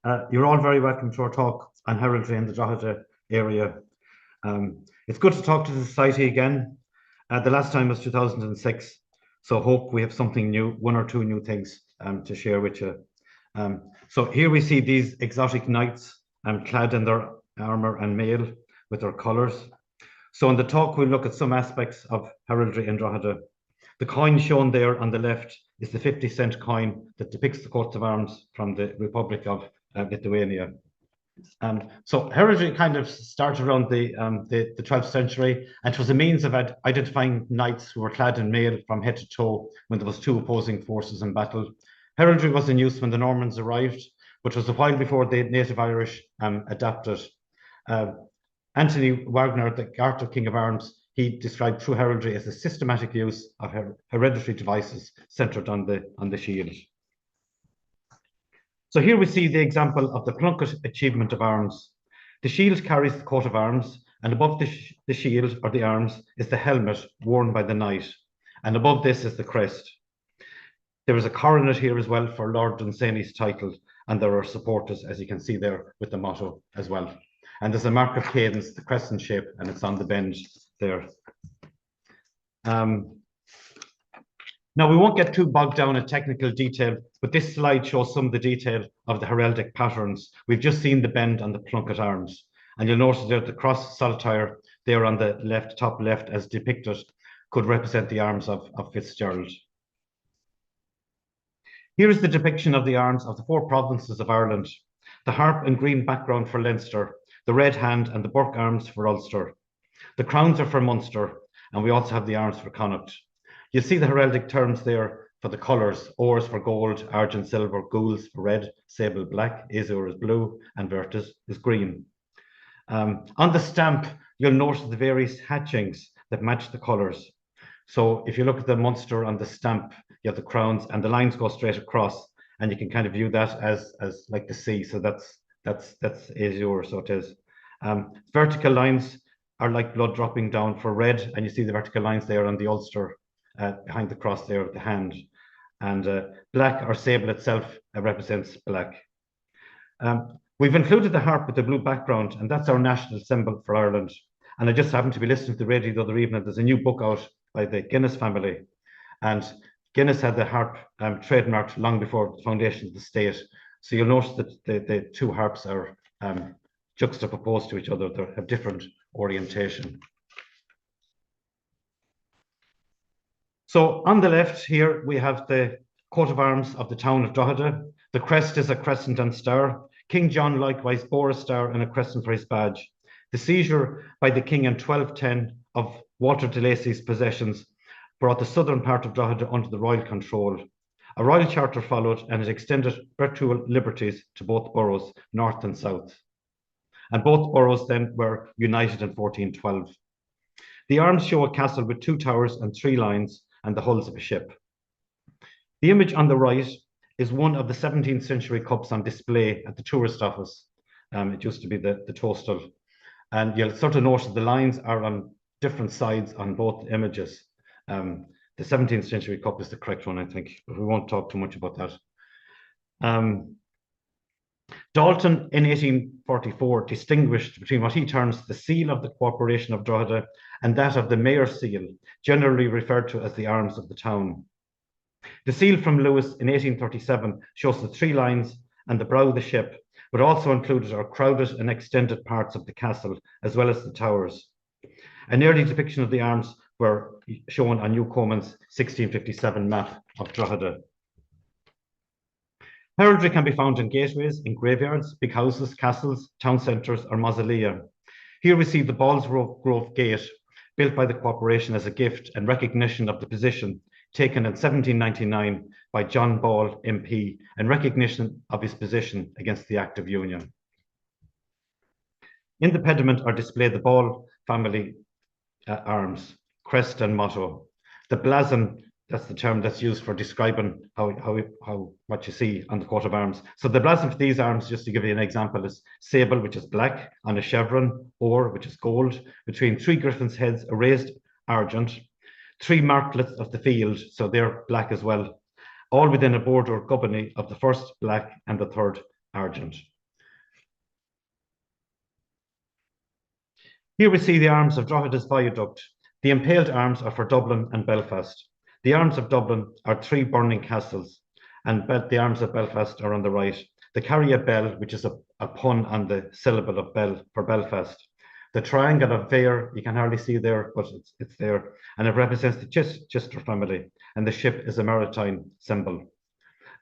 You're all very welcome to our talk on heraldry in the Drogheda area. It's good to talk to the Society again. The last time was 2006, so hope we have something new, one or two new things to share with you. So here we see these exotic knights clad in their armour and mail with their colours. So in the talk, we'll look at some aspects of heraldry in Drogheda. The coin shown there on the left is the 50-cent coin that depicts the coats of arms from the Republic of Lithuania. So heraldry kind of started around the 12th century, and it was a means of identifying knights who were clad in mail from head to toe when there was two opposing forces in battle. Heraldry was in use when the Normans arrived, but was a while before the native Irish adapted. Anthony Wagner, the Arthur King of Arms, he described true heraldry as a systematic use of hereditary devices centered on the shield. So here we see the example of the plunket achievement of arms. The shield carries the coat of arms, and above the shield or the arms is the helmet worn by the knight, and above this is the crest. There is a coronet here as well for Lord Dunsany's title, and there are supporters, as you can see there, with the motto as well. And there's a mark of cadence, the crescent shape, and it's on the bend there. Now, we won't get too bogged down in technical detail, but this slide shows some of the detail of the heraldic patterns. We've just seen the bend on the plunket arms, and you'll notice that the cross saltire there on the left, top left, as depicted, could represent the arms of Fitzgerald. Here is the depiction of the arms of the 4 provinces of Ireland. The harp and green background for Leinster, the red hand and the Burke arms for Ulster. The crowns are for Munster, and we also have the arms for Connacht. You'll see the heraldic terms there for the colours: ors for gold, argent, silver, gules for red, sable black, azure is blue, and vert is green. On the stamp, you'll notice the various hatchings that match the colours. So if you look at the Munster on the stamp, you have the crowns and the lines go straight across, and you can kind of view that as like the sea. So that's azure, so it is. Vertical lines are like blood dropping down for red, and you see the vertical lines there on the Ulster behind the cross there of the hand. And black or sable itself represents black. We've included the harp with the blue background, and that's our national symbol for Ireland. And I just happened to be listening to the radio the other evening. There's a new book out by the Guinness family, and Guinness had the harp trademarked long before the foundation of the state. So you'll notice that the two harps are juxtaposed to each other. They have different orientation. So on the left here, we have the coat of arms of the town of Drogheda. The crest is a crescent and star. King John likewise bore a star and a crescent for his badge. The seizure by the king in 1210 of Walter de Lacy's possessions brought the southern part of Drogheda under the royal control. A royal charter followed, and it extended virtual liberties to both boroughs, north and south. And both boroughs then were united in 1412. The arms show a castle with 2 towers and 3 lines, and the hulls of a ship. The image on the right is one of the 17th century cups on display at the tourist office. It used to be the toastal. And you'll sort of notice the lines are on different sides on both images. The 17th century cup is the correct one, I think, but we won't talk too much about that. Dalton in 1844 distinguished between what he terms the seal of the Corporation of Drogheda and that of the mayor's seal, generally referred to as the arms of the town. The seal from Lewis in 1837 shows the 3 lines and the brow of the ship, but also included our crowded and extended parts of the castle, as well as the towers. An early depiction of the arms were shown on Hugh Coman's 1657 map of Drogheda. Heraldry can be found in gateways, in graveyards, big houses, castles, town centres, or mausolea. Here we see the Ballsgrove Gate, built by the corporation as a gift and recognition of the position taken in 1799 by John Ball, MP, in recognition of his position against the Act of Union. In the pediment are displayed the Ball family arms, crest and motto. The blazon, that's the term that's used for describing what you see on the coat of arms. So the blazon for these arms, just to give you an example, is sable, which is black, on a chevron, or, which is gold, between 3 griffins' heads, a raised argent, 3 martlets of the field, so they're black as well, all within a border or gubbany of the first black and the third argent. Here we see the arms of Drogheda's viaduct. The impaled arms are for Dublin and Belfast. The arms of Dublin are 3 burning castles, and the arms of Belfast are on the right. They carry a bell, which is a pun on the syllable of bell for Belfast. The triangle of Vere, you can hardly see there, but it's there, and it represents the Chester family, and the ship is a maritime symbol.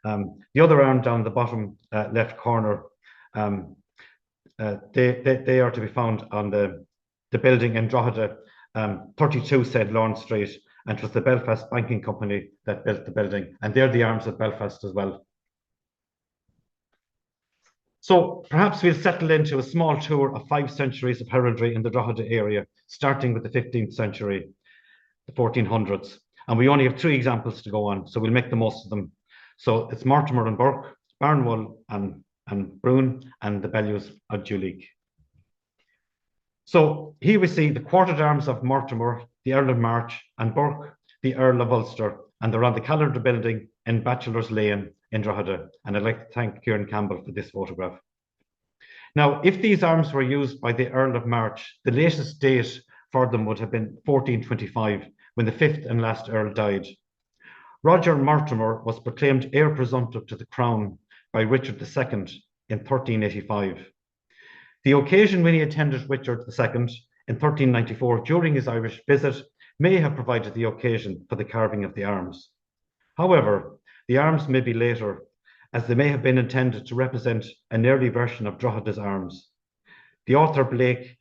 The other arm down the bottom left corner, they are to be found on the building in Drogheda, 32 St. Lawrence Street, and it was the Belfast Banking Company that built the building, and they're the arms of Belfast as well. So perhaps we'll settle into a small tour of 5 centuries of heraldry in the Drogheda area, starting with the 15th century, the 1400s. And we only have 3 examples to go on, so we'll make the most of them. So it's Mortimer and Burke, Barnwell and Brune, and the Bellews of Duleek. So here we see the quartered arms of Mortimer, the Earl of March, and Burke, the Earl of Ulster, and they're on the Calendar building in Bachelor's Lane in Drogheda. And I'd like to thank Kieran Campbell for this photograph. Now, if these arms were used by the Earl of March, the latest date for them would have been 1425, when the 5th and last Earl died. Roger Mortimer was proclaimed heir presumptive to the crown by Richard II in 1385. The occasion when he attended Richard II in 1394 during his Irish visit may have provided the occasion for the carving of the arms. However, the arms may be later, as they may have been intended to represent an early version of Drogheda's arms. The author Blake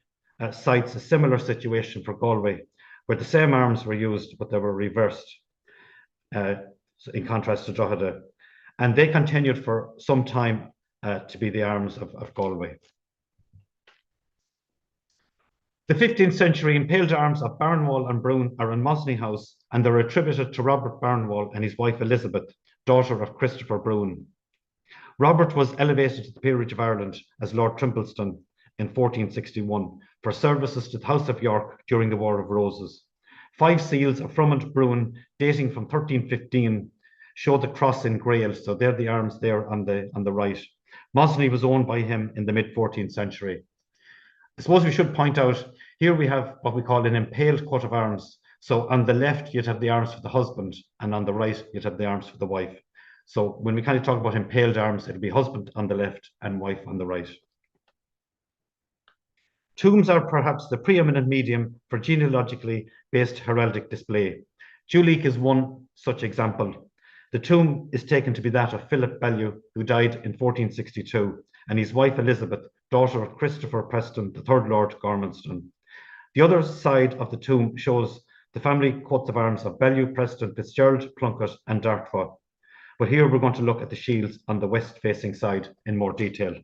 cites a similar situation for Galway, where the same arms were used, but they were reversed, in contrast to Drogheda. And they continued for some time to be the arms of Galway. The 15th century impaled arms of Barnwell and Brune are in Mosney House, and they're attributed to Robert Barnwell and his wife Elizabeth, daughter of Christopher Brune. Robert was elevated to the peerage of Ireland as Lord Trimbleston in 1461 for services to the House of York during the War of Roses. 5 seals of Fromond Brune dating from 1315 show the cross in Grail, so they're the arms there on the right. Mosney was owned by him in the mid-14th century. I suppose we should point out, here we have what we call an impaled coat of arms. So on the left, you'd have the arms for the husband, and on the right, you'd have the arms for the wife. So when we kind of talk about impaled arms, it'll be husband on the left and wife on the right. Tombs are perhaps the preeminent medium for genealogically based heraldic display. Duleek is one such example. The tomb is taken to be that of Philip Bellew, who died in 1462, and his wife Elizabeth, daughter of Christopher Preston, the 3rd Lord Gormanston. The other side of the tomb shows the family coats of arms of Bellew, Preston, Fitzgerald, Plunkett, and Dartford. But here we're going to look at the shields on the west-facing side in more detail.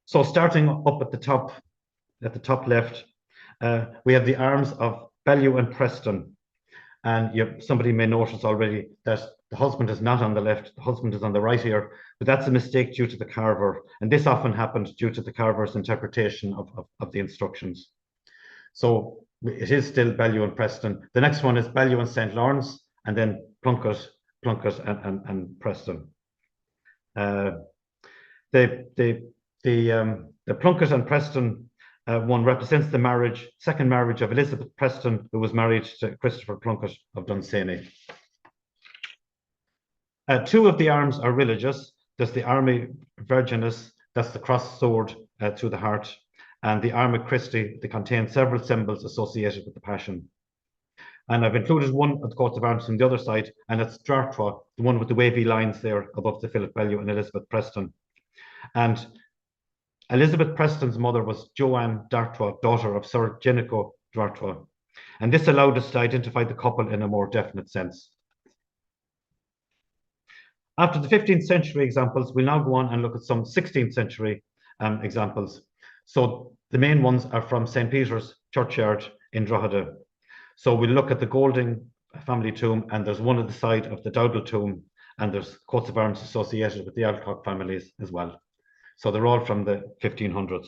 So starting up at the top left, we have the arms of Bellew and Preston. And somebody may notice already that the husband is not on the left, the husband is on the right here, but that's a mistake due to the carver. And this often happened due to the carver's interpretation of the instructions. So it is still Bellew and Preston. The next one is Bellew and St. Lawrence, and then Plunkett and Preston. The Plunkett and Preston one represents the second marriage of Elizabeth Preston, who was married to Christopher Plunkett of Dunsany. 2 of the arms are religious. There's the Armi Virginis, that's the cross sword through the heart, and the Arma Christi, that contains several symbols associated with the Passion. And I've included one of the coats of arms from the other side, and it's Dartford, the one with the wavy lines there above the Philip Bellew and Elizabeth Preston. And Elizabeth Preston's mother was Joanne Dartford, daughter of Sir Jenico Dartford. And this allowed us to identify the couple in a more definite sense. After the 15th century examples, we'll now go on and look at some 16th century examples. So the main ones are from St. Peter's Churchyard in Drogheda. So we'll look at the Golding family tomb, and there's one at the side of the Dowdall tomb, and there's coats of arms associated with the Alcock families as well. So they're all from the 1500s.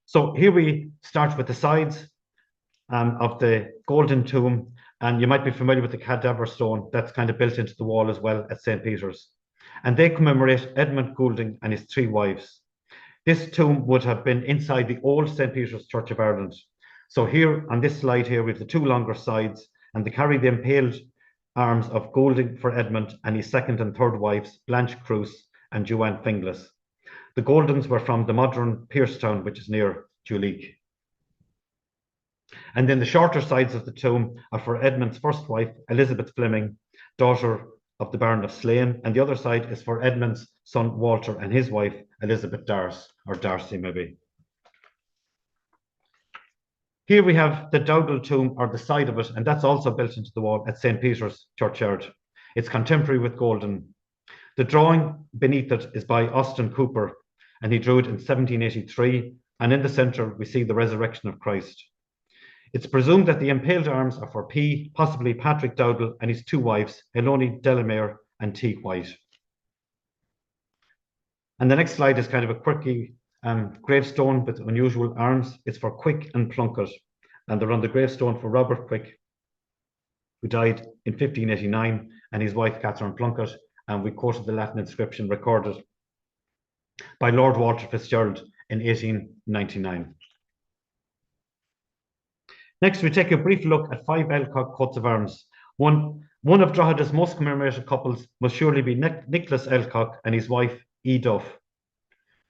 So here we start with the sides of the Golden Tomb, and you might be familiar with the cadaver stone that's kind of built into the wall as well at St. Peter's. And they commemorate Edmund Goulding and his 3 wives. This tomb would have been inside the old St. Peter's Church of Ireland. So here on this slide here, we have the two longer sides, and they carry the impaled arms of Golding for Edmund and his second and third wives, Blanche Cruce and Joanne Finglas. The Goldens were from the modern Pearstown, which is near Duleek. And then the shorter sides of the tomb are for Edmund's first wife, Elizabeth Fleming, daughter of the Baron of Slane, and the other side is for Edmund's son Walter and his wife, Elizabeth Darcy maybe. Here we have the Dowdall tomb, or the side of it, and that's also built into the wall at St. Peter's Churchyard. It's contemporary with Golden. The drawing beneath it is by Austin Cooper, and he drew it in 1783, and in the centre we see the resurrection of Christ. It's presumed that the impaled arms are for P, possibly Patrick Dowdall and his two wives, Heloni Delamere and T. White. And the next slide is kind of a quirky gravestone with unusual arms. It's for Quick and Plunkett, and they're on the gravestone for Robert Quick, who died in 1589, and his wife Catherine Plunkett, and we quoted the Latin inscription recorded by Lord Walter Fitzgerald in 1899. Next, we take a brief look at 5 Elcock coats of arms. One of Drogheda's most commemorated couples must surely be Nicholas Elcock and his wife, E. Duff.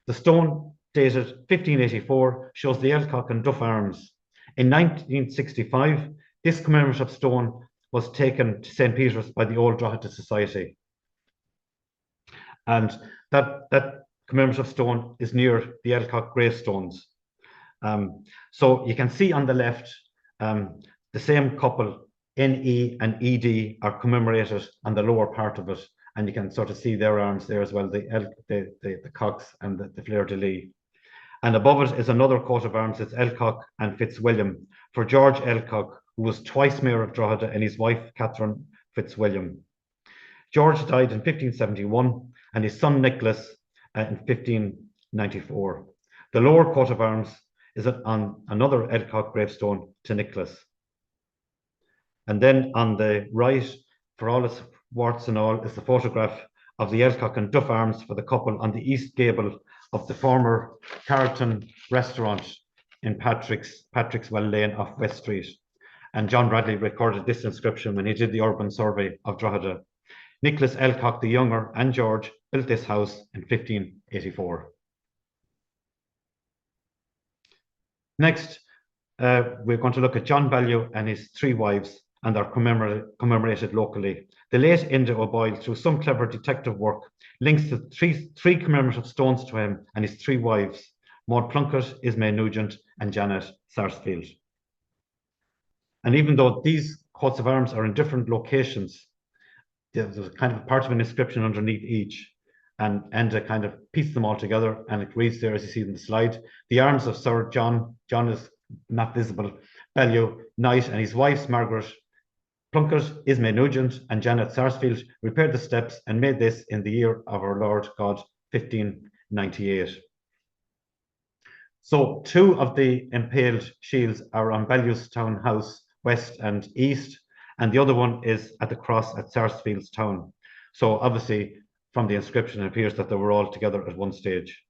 The stone, dated 1584, shows the Elcock and Duff arms. In 1965, this commemorative stone was taken to St. Peter's by the Old Drogheda Society. And that commemorative stone is near the Elcock gravestones. So you can see on the left, the same couple, NE and ED, are commemorated on the lower part of it, and you can sort of see their arms there as well, the Cocks and the fleur-de-lis. And above it is another coat of arms. It's Elcock and Fitzwilliam, for George Elcock, who was twice Mayor of Drogheda, and his wife, Catherine Fitzwilliam. George died in 1571, and his son Nicholas in 1594. The lower coat of arms is on another Elcock gravestone to Nicholas. And then on the right, for all its warts and all, is the photograph of the Elcock and Duff arms for the couple on the east gable of the former Carlton restaurant in Patrickswell Lane off West Street. And John Bradley recorded this inscription when he did the urban survey of Drogheda. Nicholas Elcock the Younger and George built this house in 1584. Next, we're going to look at John Bellew and his 3 wives, and are commemorated locally. The late Enda O'Boyle, through some clever detective work, links the three commemorative stones to him and his 3 wives, Maud Plunkett, Ismay Nugent, and Janet Sarsfield. And even though these coats of arms are in different locations, there's kind of part of an inscription underneath each, and Enda kind of pieced them all together, and it reads there, as you see in the slide, the arms of Sir John is not visible, Bellew, Knight, and his wives, Margaret Plunkett, Ismay Nugent, and Janet Sarsfield, repaired the steps and made this in the year of our Lord God, 1598. So 2 of the impaled shields are on Bellew's town house, west and east, and the other one is at the cross at Sarsfield's town. So obviously, from the inscription, it appears that they were all together at one stage.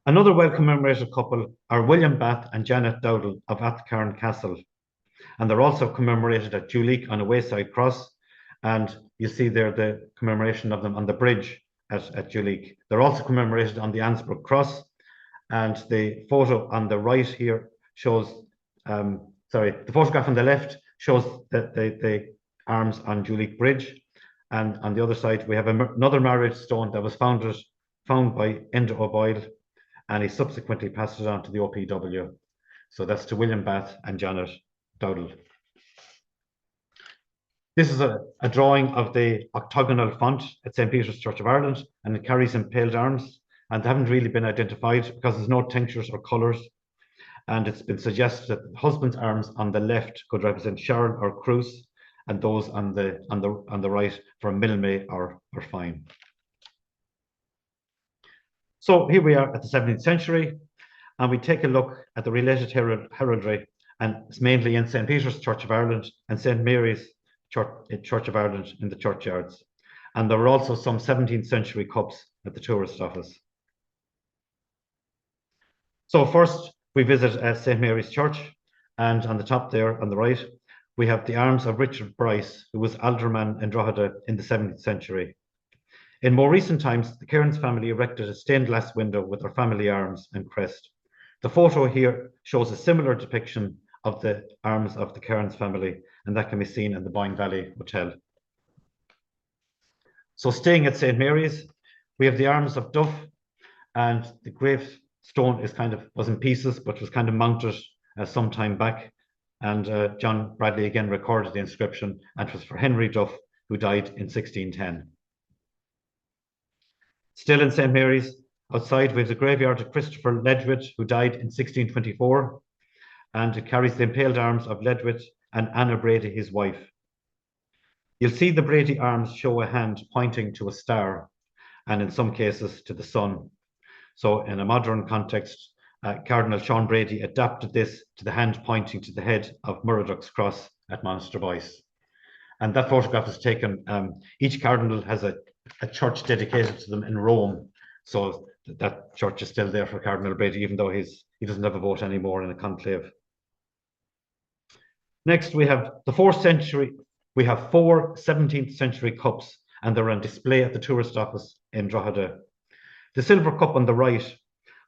Another well-commemorated couple are William Bath and Janet Dowdall of Athcarn Castle, and they're also commemorated at Duleek on a wayside cross, and you see there the commemoration of them on the bridge at Duleek. They're also commemorated on the Ansbrook Cross, and the photo on the right here shows, the photograph on the left shows the arms on Duleek Bridge, and on the other side we have another marriage stone that was found by Enda O'Boyle, and he subsequently passed it on to the OPW. So that's to William Bath and Janet Dowdall. This is a drawing of the octagonal font at St. Peter's Church of Ireland, and it carries impaled arms, and they haven't really been identified because there's no tinctures or colours. And it's been suggested that the husband's arms on the left could represent Sharon or Cruce, and those on the right for Milmay or Fine. So here we are at the 17th century, and we take a look at the related heraldry, and it's mainly in St. Peter's Church of Ireland and St. Mary's Church of Ireland in the churchyards. And there were also some 17th century cups at the tourist office. So first we visit St. Mary's Church, and on the top there on the right, we have the arms of Richard Bryce, who was alderman in Drogheda in the 17th century. In more recent times, the Cairns family erected a stained glass window with their family arms and crest. The photo here shows a similar depiction of the arms of the Cairns family, and that can be seen in the Boyne Valley Hotel. So staying at St. Mary's, we have the arms of Duff, and the gravestone was in pieces, but was kind of mounted some time back. And John Bradley again recorded the inscription, and it was for Henry Duff, who died in 1610. Still in St. Mary's, outside we have the graveyard of Christopher Ledwith, who died in 1624, and it carries the impaled arms of Ledwith and Anna Brady, his wife. You'll see the Brady arms show a hand pointing to a star, and in some cases to the sun. So in a modern context, Cardinal Sean Brady adapted this to the hand pointing to the head of Murdoch's cross at Monaster Boyce. And that photograph is taken, each cardinal has a church dedicated to them in Rome. So that church is still there for Cardinal Brady, even though he doesn't have a vote anymore in a conclave. Next, we have the 4th century. We have 4 17th century cups, and they're on display at the tourist office in Drogheda. The silver cup on the right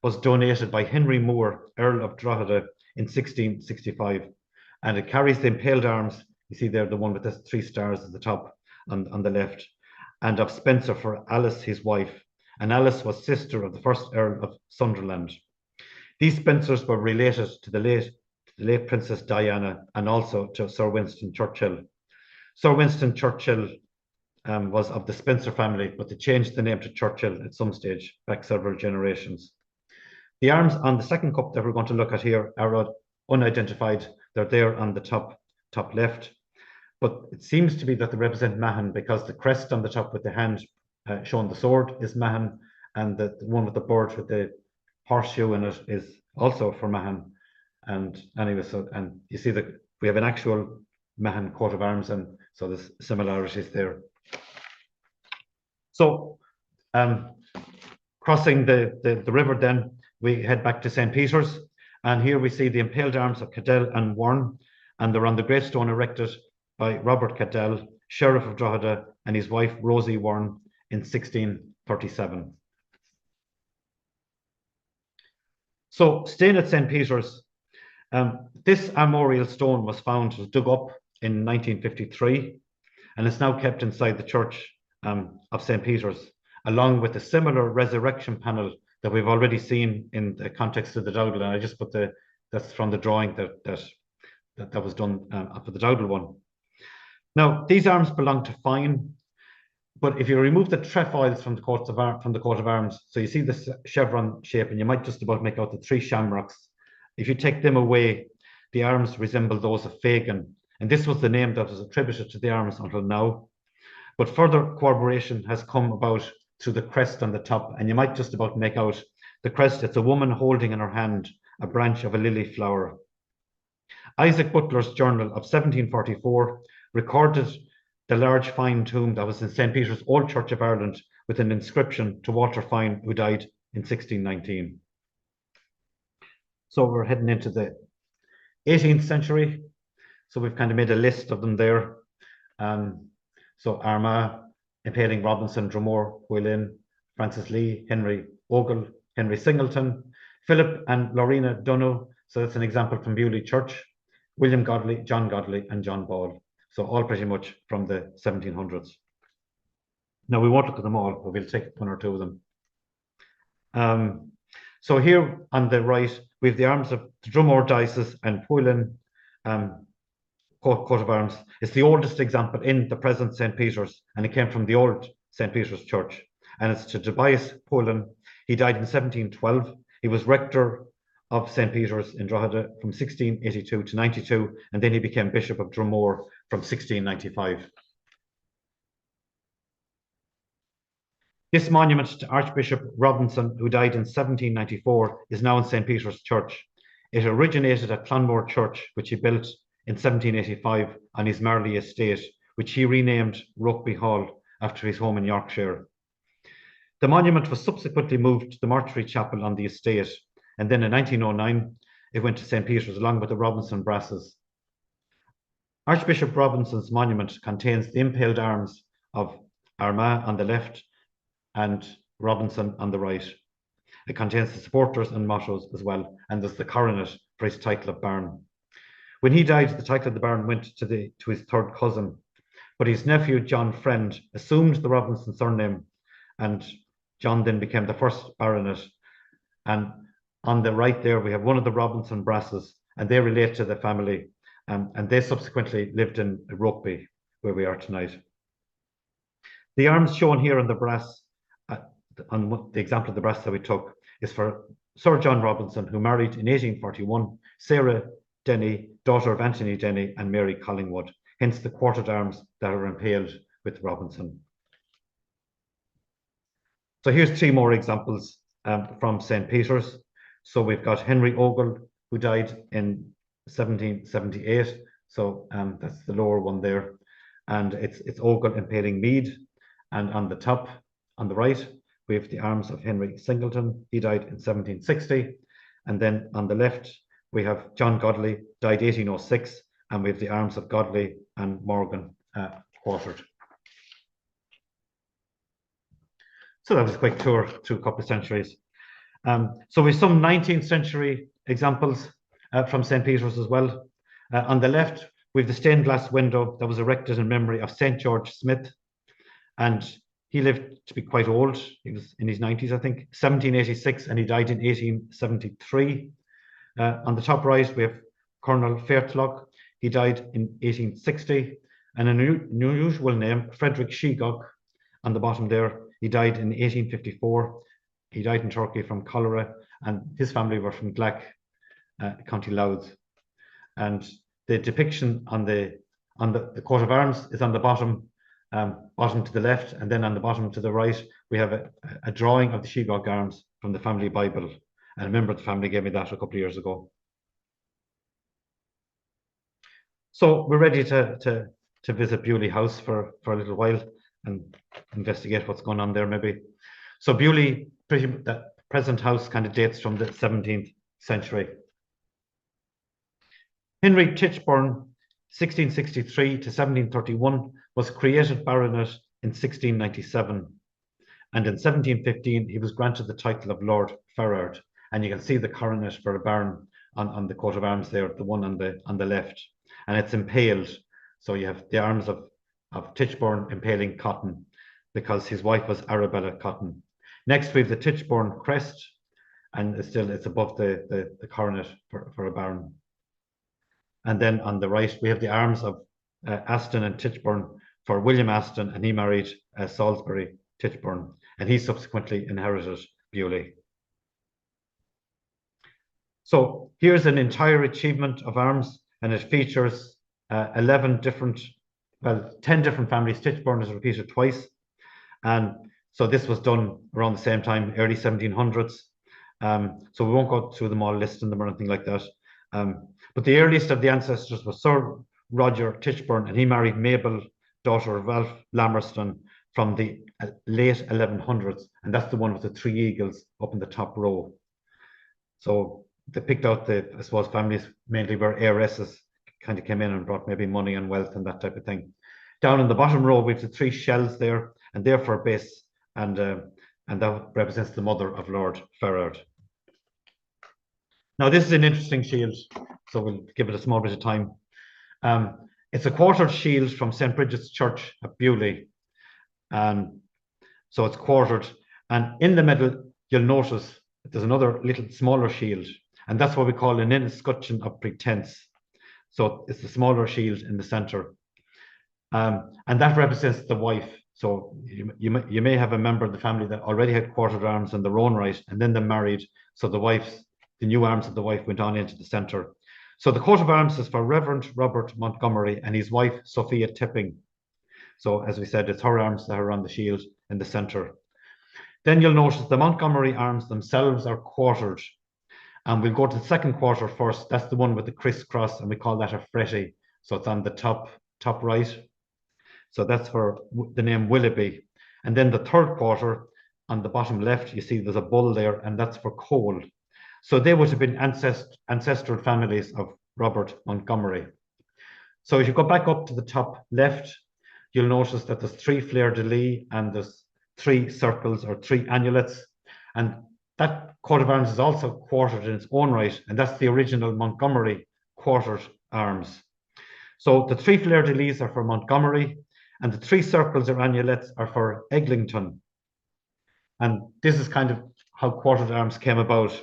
was donated by Henry Moore, Earl of Drogheda, in 1665, and it carries the impaled arms. You see there, the one with the 3 stars at the top on the left, and of Spencer for Alice, his wife. And Alice was sister of the first Earl of Sunderland. These Spencers were related to the late Princess Diana, and also to Sir Winston Churchill. Sir Winston Churchill was of the Spencer family, but they changed the name to Churchill at some stage back several generations. The arms on the second cup that we're going to look at here are unidentified. They're there on the top left, but it seems to be that they represent Mahon, because the crest on the top with the hand showing the sword is Mahon, and the one with the bird with the horseshoe in it is also for Mahon. And anyway, and you see that we have an actual Mahon coat of arms, and so there's similarities there. So crossing the river, then we head back to St. Peter's, and here we see the impaled arms of Cadell and Warren, and they're on the gravestone erected by Robert Cadell, Sheriff of Drogheda, and his wife Rosie Warren in 1637. So staying at St. Peter's, this armorial stone was dug up in 1953, and it's now kept inside the church of St. Peter's, along with a similar resurrection panel that we've already seen in the context of the Dowdall. And I just put that's from the drawing that was done for the Dowdall one. Now, these arms belong to Fine, but if you remove the trefoils from the coat of arms, so you see the chevron shape, and you might just about make out the 3 shamrocks. If you take them away, the arms resemble those of Fagin, and this was the name that was attributed to the arms until now. But further corroboration has come about through the crest on the top, and you might just about make out the crest. It's a woman holding in her hand a branch of a lily flower. Isaac Butler's journal of 1744 recorded the large Fine tomb that was in St. Peter's Old Church of Ireland with an inscription to Walter Fine, who died in 1619. So we're heading into the 18th century. So we've kind of made a list of them there. So Armagh, impaling Robinson, Dromore, Whelan, Francis Lee, Henry Ogle, Henry Singleton, Philip and Lorena Dunno. So that's an example from Bewley Church, William Godley, and John Ball. So all pretty much from the 1700s. Now we won't look at them all, but we'll take 1 or 2 of them. So here on the right, we have the arms of the Dromore Diocese and Whelan coat of arms. It's the oldest example in the present St. Peter's, and it came from the old St. Peter's Church. And it's to Tobias Whelan. He died in 1712. He was rector of St. Peter's in Drogheda from 1682 to 92, and then he became Bishop of Dromore from 1695. This monument to Archbishop Robinson, who died in 1794, is now in St. Peter's Church. It originated at Clonmore Church, which he built in 1785 on his Marley estate, which he renamed Rokeby Hall after his home in Yorkshire. The monument was subsequently moved to the mortuary chapel on the estate, and then in 1909, it went to St. Peter's along with the Robinson brasses. Archbishop Robinson's monument contains the impaled arms of Armagh on the left and Robinson on the right. It contains the supporters and mottos as well, and there's the coronet for his title of Baron. When he died, the title of the Baron went to his third cousin, but his nephew, John Friend, assumed the Robinson surname, and John then became the first baronet. And on the right there, we have one of the Robinson brasses, and they relate to the family, and they subsequently lived in Rugby, where we are tonight. The arms shown here on the brass, on the example of the brass that we took, is for Sir John Robinson, who married in 1841 Sarah Denny, daughter of Anthony Denny and Mary Collingwood, hence the quartered arms that are impaled with Robinson. So here's three more examples from St. Peter's. So we've got Henry Ogle, who died in 1778. So that's the lower one there. And it's Ogle impaling Mead. And on the top, on the right, we have the arms of Henry Singleton. He died in 1760. And then on the left, we have John Godley, died 1806. And we have the arms of Godley and Morgan quartered. So that was a quick tour through a couple of centuries. So we have some 19th century examples from St. Peter's as well. On the left, we have the stained glass window that was erected in memory of St. George Smith. And he lived to be quite old. He was in his 90s, I think, 1786, and he died in 1873. On the top right, we have Colonel Fairtlock. He died in 1860. And an unusual name, Frederick Shegog, on the bottom there. He died in 1854. He died in Turkey from cholera, and his family were from Glack, County Louth. And the depiction on the coat of arms is on the bottom to the left, and then on the bottom to the right, we have a drawing of the Shegog arms from the family Bible. And I remember the family gave me that a couple of years ago. So we're ready to visit Bewley House for a little while and investigate what's going on there maybe. So Bewley, the present house kind of dates from the 17th century. Henry Tichborne, 1663 to 1731, was created baronet in 1697. And in 1715, he was granted the title of Lord Ferrard. And you can see the coronet for a baron on the coat of arms there, the one on the left. And it's impaled. So you have the arms of Tichborne impaling Cotton, because his wife was Arabella Cotton. Next, we have the Tichborne crest, and it's above the coronet for a baron. And then on the right, we have the arms of Aston and Tichborne for William Aston, and he married Salisbury Tichborne, and he subsequently inherited Bewley. So here's an entire achievement of arms, and it features 10 different families. Tichborne is repeated twice. And so this was done around the same time, early 1700s. So we won't go through them all, listing them or anything like that. But the earliest of the ancestors was Sir Roger Tichborne, and he married Mabel, daughter of Ralph Lammerston, from the late 1100s. And that's the one with the three eagles up in the top row. So they picked out I suppose, families mainly where heiresses kind of came in and brought maybe money and wealth and that type of thing. Down in the bottom row, we have the three shells there, and they're for a base, and that represents the mother of Lord Ferrard. Now, this is an interesting shield, so we'll give it a small bit of time. It's a quartered shield from St. Bridget's Church at Bewley. So it's quartered, and in the middle, you'll notice there's another little smaller shield, and that's what we call an inescutcheon of pretense. So it's the smaller shield in the center. And that represents the wife. So you may have a member of the family that already had quartered arms in their own right, and then they married. So the new arms of the wife went on into the center. So the coat of arms is for Reverend Robert Montgomery and his wife, Sophia Tipping. So as we said, it's her arms that are on the shield in the center. Then you'll notice the Montgomery arms themselves are quartered. And we'll go to the second quarter first. That's the one with the crisscross, and we call that a fretty. So it's on the top right. So that's for the name Willoughby. And then the third quarter on the bottom left, you see there's a bull there, and that's for Cole. So they would have been ancestral families of Robert Montgomery. So if you go back up to the top left, you'll notice that there's 3 fleurs-de-lis and there's 3 circles or 3 annulets. And that coat of arms is also quartered in its own right, and that's the original Montgomery quartered arms. So the 3 fleurs-de-lis are for Montgomery, and the 3 circles or annulets are for Eglinton. And this is kind of how quartered arms came about.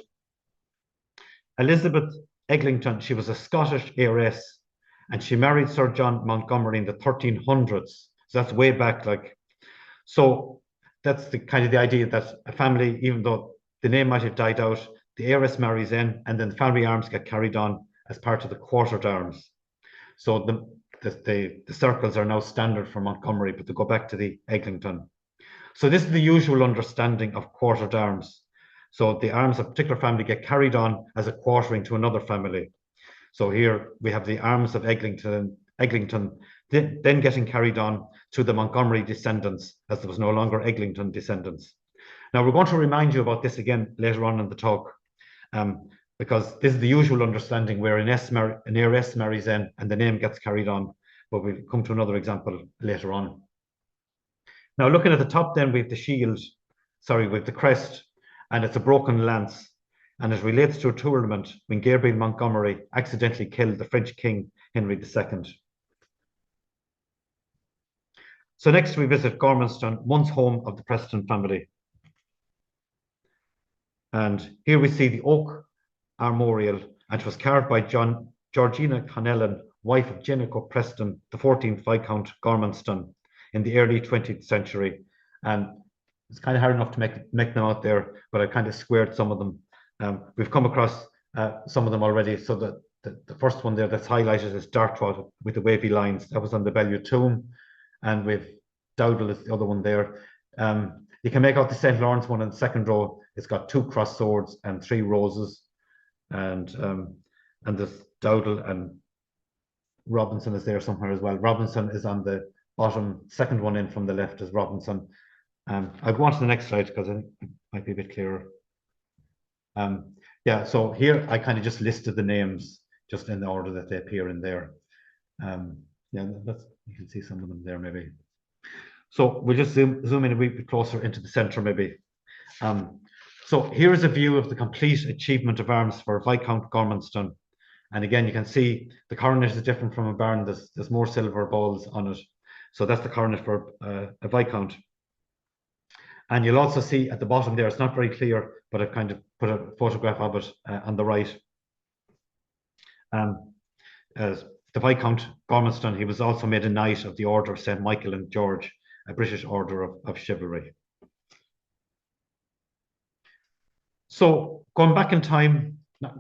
Elizabeth Eglinton, she was a Scottish heiress, and she married Sir John Montgomery in the 1300s. So that's way back, like. So that's the kind of the idea that a family, even though the name might have died out, the heiress marries in, and then the family arms get carried on as part of the quartered arms. So the circles are now standard for Montgomery, but they go back to the Eglinton. So this is the usual understanding of quartered arms. So the arms of a particular family get carried on as a quartering to another family. So here we have the arms of Eglinton then getting carried on to the Montgomery descendants, as there was no longer Eglinton descendants. Now we're going to remind you about this again later on in the talk, because this is the usual understanding where an heiress marries in and the name gets carried on, but we'll come to another example later on. Now looking at the top then, we have the shield, with the crest, and it's a broken lance. And it relates to a tournament when Gabriel Montgomery accidentally killed the French king, Henry II. So next we visit Gormanston, once home of the Preston family. And here we see the oak armorial, and it was carved by Georgina Connellan, wife of Jenico Preston, the 14th Viscount Gormanston, in the early 20th century. And it's kind of hard enough to make them out there, but I kind of squared some of them. We've come across some of them already. So the first one there that's highlighted is Dartwa with the wavy lines. That was on the Bellew tomb. And with Dowdall is the other one there. You can make out the St. Lawrence one in the second row. It's got 2 crossed swords and 3 roses. And there's Dowdall, and Robinson is there somewhere as well. Robinson is on the bottom, second one in from the left is Robinson. I'll go on to the next slide because I think it might be a bit clearer. Yeah, so here I kind of just listed the names just in the order that they appear in there. Yeah, you can see some of them there maybe. So we'll just zoom in a wee bit closer into the center maybe. So here is a view of the complete achievement of arms for Viscount Gormanston. And again, you can see the coronet is different from a baron. There's more silver balls on it. So that's the coronet for a Viscount. And you'll also see at the bottom there, it's not very clear, but I've kind of put a photograph of it on the right. As the Viscount Gormanston, he was also made a Knight of the Order of St. Michael and George, a British order of chivalry. So going back in time,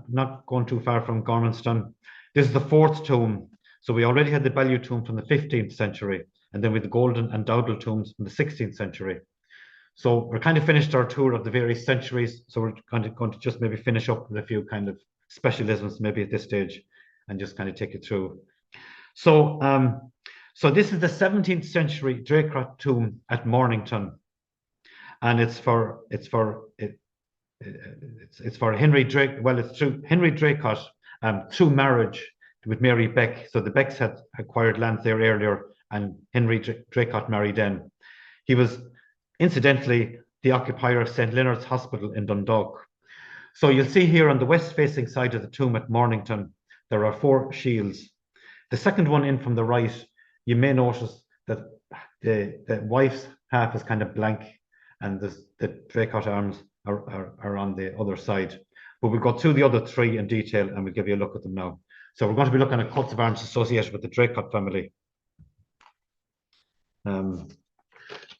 not going too far from Gormanston, this is the 4th tomb. So we already had the Bellew tomb from the 15th century, and then with the Golden and Dowdall tombs from the 16th century. So we're kind of finished our tour of the various centuries. So we're kind of going to just maybe finish up with a few kind of specialisms maybe at this stage and just kind of take it through. So so this is the 17th century Draycott tomb at Mornington. And it's for Henry Drake, well, it's through Henry Draycott through marriage with Mary Beck. So the Becks had acquired land there earlier, and Henry Draycott married in. He was incidentally the occupier of St. Leonard's Hospital in Dundalk. So you'll see here on the west-facing side of the tomb at Mornington, there are 4 shields. The second one in from the right, you may notice that the wife's half is kind of blank, and the Draycott arms are on the other side. But we'll go through the other 3 in detail, and we'll give you a look at them now. So we're going to be looking at coats of arms associated with the Draycott family.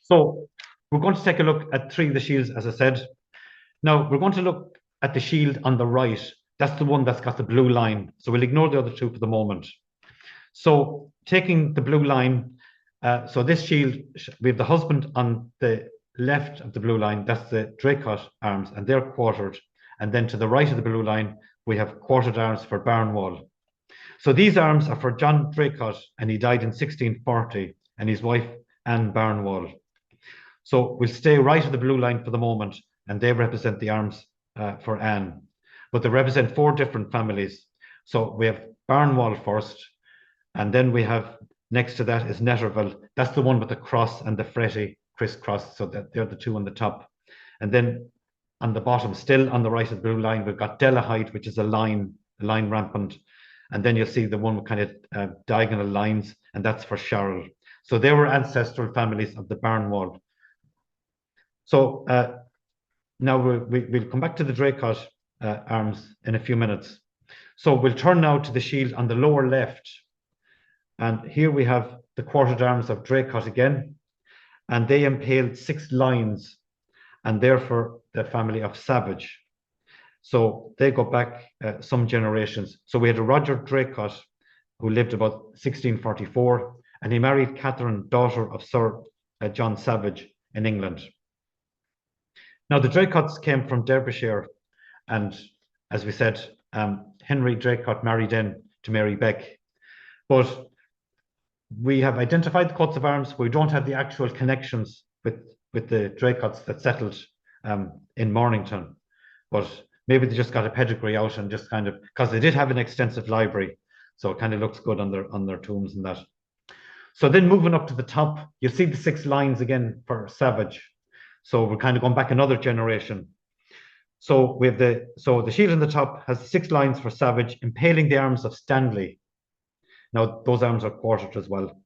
So we're going to take a look at 3 of the shields, as I said. Now, we're going to look at the shield on the right. That's the one that's got the blue line. So we'll ignore the other 2 for the moment. So taking the blue line, so this shield, we have the husband on the left of the blue line. That's the Draycott arms, and they're quartered. And then to the right of the blue line, we have quartered arms for Barnwall. So these arms are for John Draycott, and he died in 1640. and his wife, Anne Barnwall. So we'll stay right at the blue line for the moment, and they represent the arms for Anne. But they represent 4 different families. So we have Barnwall first, and then we have, next to that is Netterville. That's the one with the cross and the fretty crisscross, so that they're the 2 on the top. And then on the bottom, still on the right of the blue line, we've got Delahide, which is a line rampant. And then you'll see the one with kind of diagonal lines, and that's for Sharrell. So they were ancestral families of the Barnwall. So now we'll come back to the Draycott arms in a few minutes. So we'll turn now to the shield on the lower left. And here we have the quartered arms of Draycott again, and they impaled 6 lines, and therefore the family of Savage. So they go back some generations. So we had a Roger Draycott who lived about 1644, and he married Catherine, daughter of Sir John Savage in England. Now the Draycotts came from Derbyshire, and as we said, Henry Draycott married in to Mary Beck. But we have identified the coats of arms, but we don't have the actual connections with the Draycotts that settled in Mornington. But maybe they just got a pedigree out and just kind of, because they did have an extensive library, so it kind of looks good on their tombs and that. So then moving up to the top, you see the 6 lines again for Savage. So we're kind of going back another generation. So we have the shield on the top has 6 lines for Savage, impaling the arms of Stanley. Now those arms are quartered as well.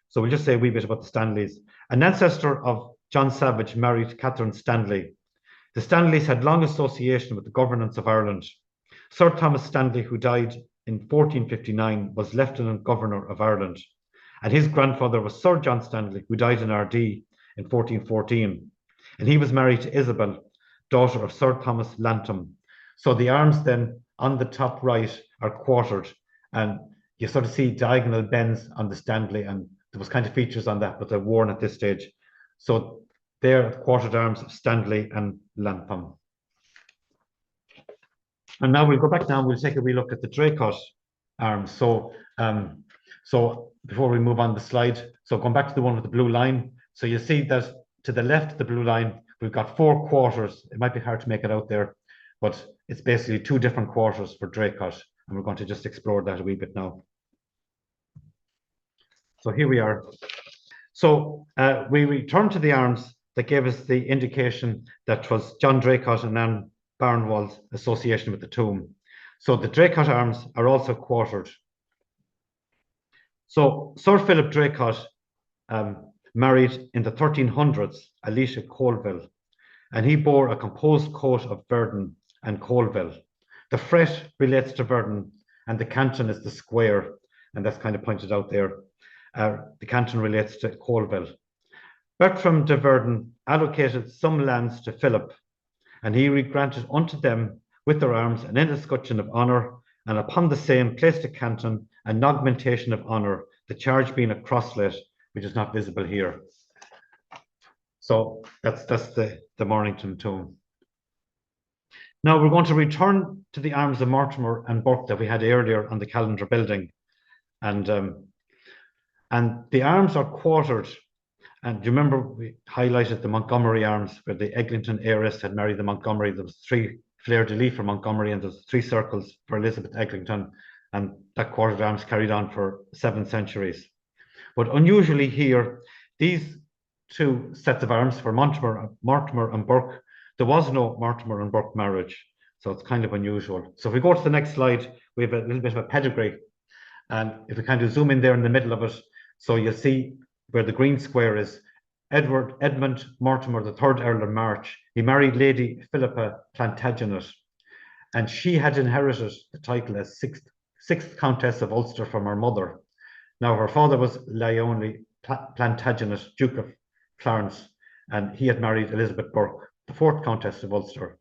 So we'll just say a wee bit about the Stanleys. An ancestor of John Savage married Catherine Stanley. The Stanleys had long association with the governance of Ireland. Sir Thomas Stanley, who died in 1459, was Lieutenant Governor of Ireland. And his grandfather was Sir John Stanley, who died in Ardee in 1414. And he was married to Isabel, daughter of Sir Thomas Lantham. So the arms then on the top right are quartered, and you sort of see diagonal bends on the Stanley, and there was kind of features on that, but they're worn at this stage. So they're quartered arms of Stanley and Lantham. And now we'll go back now, we'll take a wee look at the Draycott arms. So before we move on the slide, so going back to the one with the blue line. So you see that to the left of the blue line, we've got 4 quarters. It might be hard to make it out there, but it's basically 2 different quarters for Draycott. And we're going to just explore that a wee bit now. So here we are. So we return to the arms that gave us the indication that was John Draycott and Anne Barnwall's association with the tomb. So the Draycott arms are also quartered. So Sir Philip Draycott married in the 1300s Alicia Colville, and he bore a composed coat of Verdon and Colville. The fret relates to Verdon, and the canton is the square, and that's kind of pointed out there. The canton relates to Colville. Bertram de Verdon allocated some lands to Philip, and he regranted unto them with their arms an escutcheon of honour, and upon the same placed a canton and augmentation of honour, the charge being a crosslet, which is not visible here. So that's the Mornington tomb. Now we're going to return to the arms of Mortimer and Burke that we had earlier on the calendar building. And the arms are quartered. And do you remember we highlighted the Montgomery arms where the Eglinton heiress had married the Montgomery? There was 3 fleur-de-lis for Montgomery, and there's 3 circles for Elizabeth Eglinton. And that quartered arms carried on for 7 centuries. But unusually here, these 2 sets of arms for Mortimer and Burke, there was no Mortimer and Burke marriage. So it's kind of unusual. So if we go to the next slide, we have a little bit of a pedigree. And if we kind of zoom in there in the middle of it, so you'll see where the green square is, Edmund Mortimer, the 3rd Earl of March. He married Lady Philippa Plantagenet, and she had inherited the title as sixth Countess of Ulster from her mother. Now, her father was Leone Plantagenet, Duke of Clarence, and he had married Elizabeth Burke, the 4th Countess of Ulster.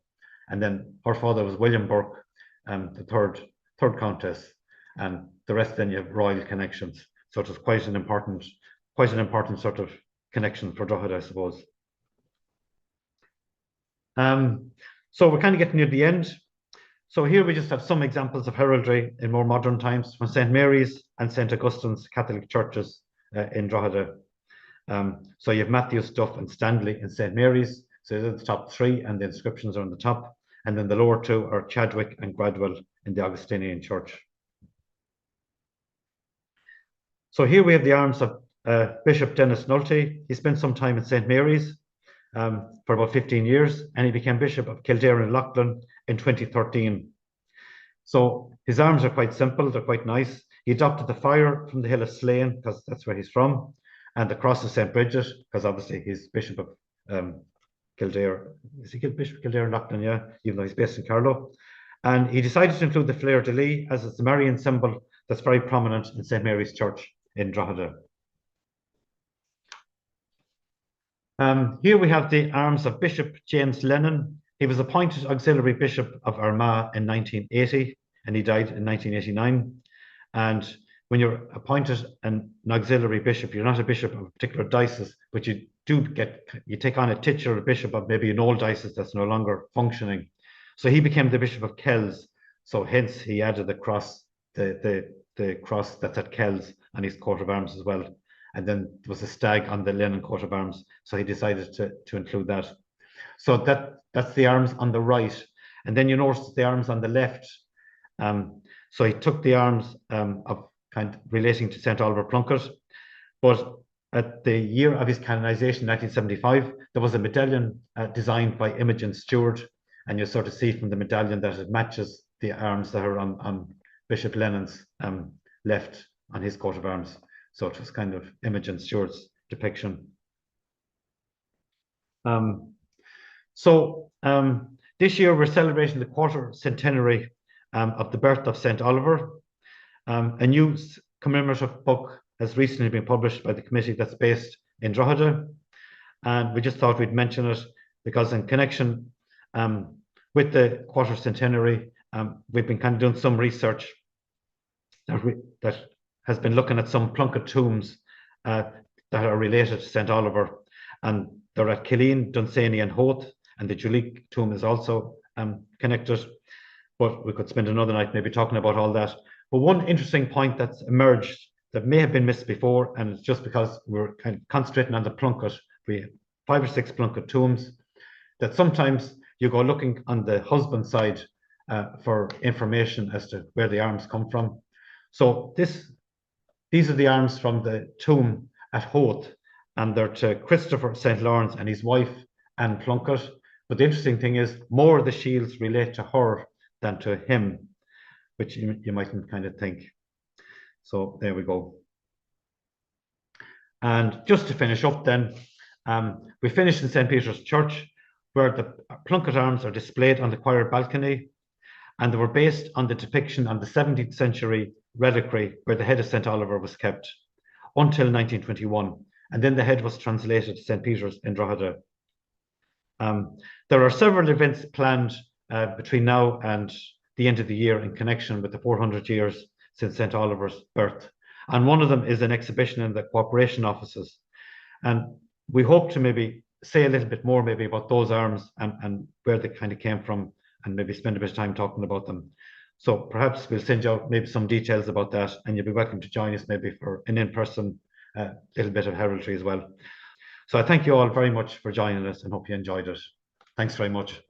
And then her father was William Burke, the third Countess, and the rest then you have royal connections. So it was quite an important sort of connection for Drogheda, I suppose. So we're kind of getting near the end. So here we just have some examples of heraldry in more modern times from St. Mary's and St. Augustine's Catholic churches in Drogheda. So you have Matthew's, Duff, and Stanley in St. Mary's. So they're the top three, and the inscriptions are on the top. And then the lower two are Chadwick and Gradwell in the Augustinian Church. So here we have the arms of Bishop Dennis Nulty. He spent some time in St. Mary's for about 15 years, and he became Bishop of Kildare and Loughlin in 2013. So his arms are quite simple, they're quite nice. He adopted the fire from the hill of Slane, because that's where he's from, and the cross of St. Bridget, because obviously he's Bishop of Kildare. Is he Bishop of Kildare and Loughlin? Yeah, even though he's based in Carlow. And he decided to include the fleur-de-lis as it's the Marian symbol that's very prominent in St. Mary's Church in Drogheda. Here we have the arms of Bishop James Lennon. He was appointed Auxiliary Bishop of Armagh in 1980, and he died in 1989. And when you're appointed an auxiliary bishop, you're not a bishop of a particular diocese, but you take on a titular bishop of maybe an old diocese that's no longer functioning. So he became the Bishop of Kells. So hence he added the cross, the cross that's at Kells on his coat of arms as well. And then there was a stag on the Lennon coat of arms. So he decided to include that. So that's the arms on the right. And then you notice the arms on the left. So he took the arms of kind of relating to St. Oliver Plunkett. But at the year of his canonization, 1975, there was a medallion designed by Imogen Stewart. And you sort of see from the medallion that it matches the arms that are on Bishop Lennon's left on his coat of arms. So it was kind of Imogen Stewart's depiction. This year we're celebrating the quarter centenary of the birth of St. Oliver. A new commemorative book has recently been published by the committee that's based in Drogheda. And we just thought we'd mention it because in connection with the quarter centenary, we've been kind of doing some research that has been looking at some Plunkett tombs that are related to St. Oliver. And they're at Killeen, Dunsany and Howth, and the Julique tomb is also connected. But we could spend another night maybe talking about all that. But one interesting point that's emerged that may have been missed before, and it's just because we're kind of concentrating on the Plunkett, we have 5 or 6 Plunkett tombs, that sometimes you go looking on the husband side for information as to where the arms come from. So these are the arms from the tomb at Howth, and they're to Christopher St. Lawrence and his wife, Anne Plunkett. But the interesting thing is, more of the shields relate to her than to him, which you mightn't kind of think. So there we go. And just to finish up then, we finished in St. Peter's Church, where the Plunkett arms are displayed on the choir balcony, and they were based on the depiction on the 17th century reliquary where the head of St. Oliver was kept until 1921. And then the head was translated to St. Peter's in Drogheda. There are several events planned between now and the end of the year in connection with the 400 years since St. Oliver's birth. And one of them is an exhibition in the cooperation offices. And we hope to maybe say a little bit more maybe about those arms and where they kind of came from, and maybe spend a bit of time talking about them. So perhaps we'll send you out maybe some details about that, and you'll be welcome to join us maybe for an in-person little bit of heraldry as well. So I thank you all very much for joining us and hope you enjoyed it. Thanks very much.